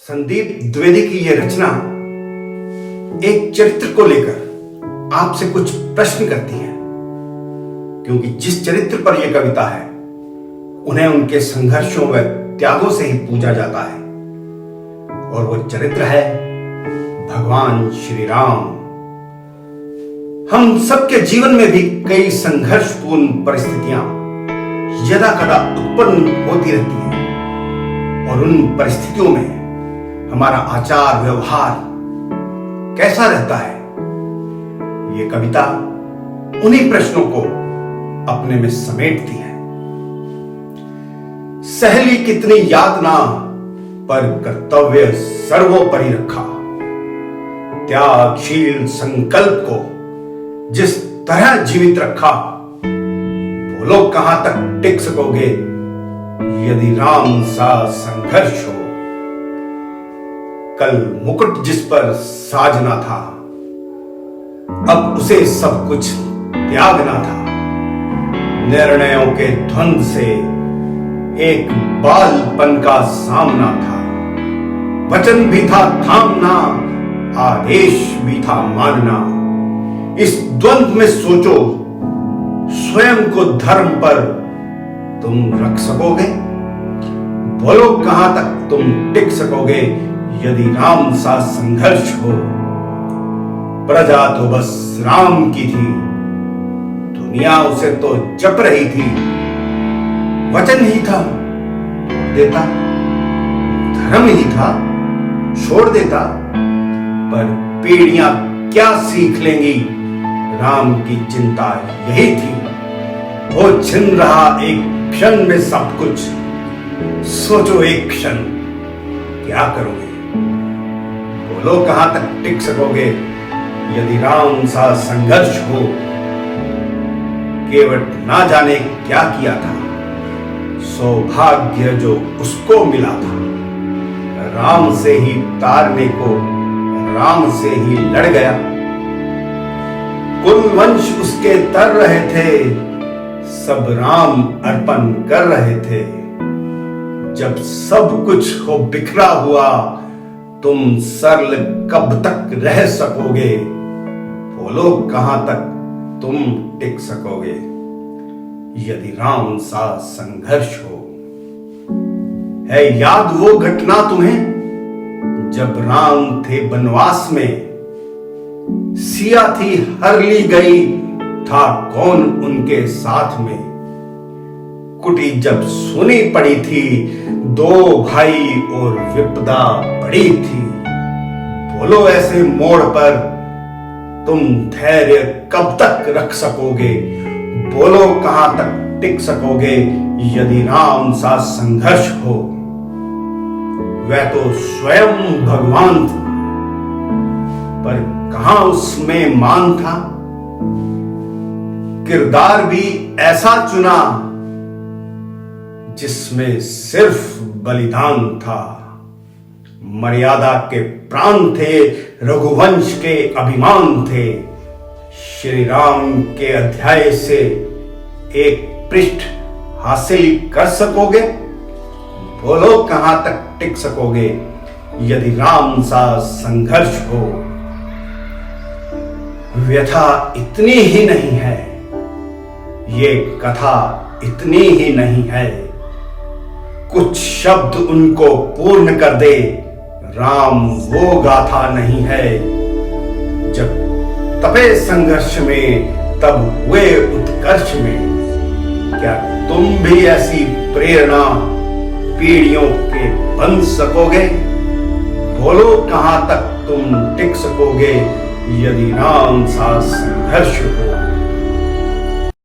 संदीप द्विवेदी की यह रचना एक चरित्र को लेकर आपसे कुछ प्रश्न करती है, क्योंकि जिस चरित्र पर यह कविता है उन्हें उनके संघर्षों व त्यागों से ही पूजा जाता है, और वो चरित्र है भगवान श्री राम। हम सबके जीवन में भी कई संघर्षपूर्ण परिस्थितियां यदा कदा उत्पन्न होती रहती हैं, और उन परिस्थितियों में हमारा आचार व्यवहार कैसा रहता है, ये कविता उन्हीं प्रश्नों को अपने में समेटती है। सहली कितनी यातना पर कर्तव्य सर्वोपरि रखा, त्यागशील संकल्प को जिस तरह जीवित रखा, बोलो कहां तक टिक सकोगे यदि राम सा संघर्ष हो। कल मुकुट जिस पर साजना था, अब उसे सब कुछ त्यागना था। निर्णयों के द्वंद से एक बालपन का सामना था, वचन भी था थामना, आदेश भी था मानना। इस द्वंद में सोचो, स्वयं को धर्म पर तुम रख सकोगे, बोलो कहां तक तुम टिक सकोगे यदि राम सा संघर्ष हो। प्रजा तो बस राम की थी, दुनिया उसे तो जप रही थी। वचन ही था देता, धर्म ही था छोड़ देता, पर पीढ़ियां क्या सीख लेंगी, राम की चिंता यही थी। वो छिन रहा एक क्षण में सब कुछ, सोचो एक क्षण क्या करोगे, बोलो कहां तक टिक सकोगे यदि राम सा संघर्ष हो। केवट ना जाने क्या किया था, सौभाग्य जो उसको मिला था। राम से ही तारने को राम से ही लड़ गया। कुल वंश उसके तर रहे थे, सब राम अर्पण कर रहे थे। जब सब कुछ हो बिखरा हुआ, तुम सरल कब तक रह सकोगे, बोलो कहां तक तुम टिक सकोगे यदि राम सा संघर्ष हो। है याद वो घटना तुम्हें जब राम थे वनवास में, सिया थी हर ली गई, था कौन उनके साथ में। कुटी जब सुनी पड़ी थी, दो भाई और विपदा बड़ी थी। बोलो ऐसे मोड़ पर तुम धैर्य कब तक रख सकोगे, बोलो कहां तक टिक सकोगे यदि राम सा संघर्ष हो। वह तो स्वयं भगवान था, पर कहां उसमें मान था। किरदार भी ऐसा चुना जिसमें सिर्फ बलिदान था। मर्यादा के प्राण थे, रघुवंश के अभिमान थे। श्री राम के अध्याय से एक पृष्ठ हासिल कर सकोगे, बोलो कहां तक टिक सकोगे यदि राम सा संघर्ष हो। व्यथा इतनी ही नहीं है, ये कथा इतनी ही नहीं है। कुछ शब्द उनको पूर्ण कर दे, राम वो गाथा नहीं है। जब तपे संघर्ष में तब हुए उत्कर्ष में, क्या तुम भी ऐसी प्रेरणा पीढ़ियों के बन सकोगे, बोलो कहां तक तुम टिक सकोगे यदि राम सा संघर्ष हो।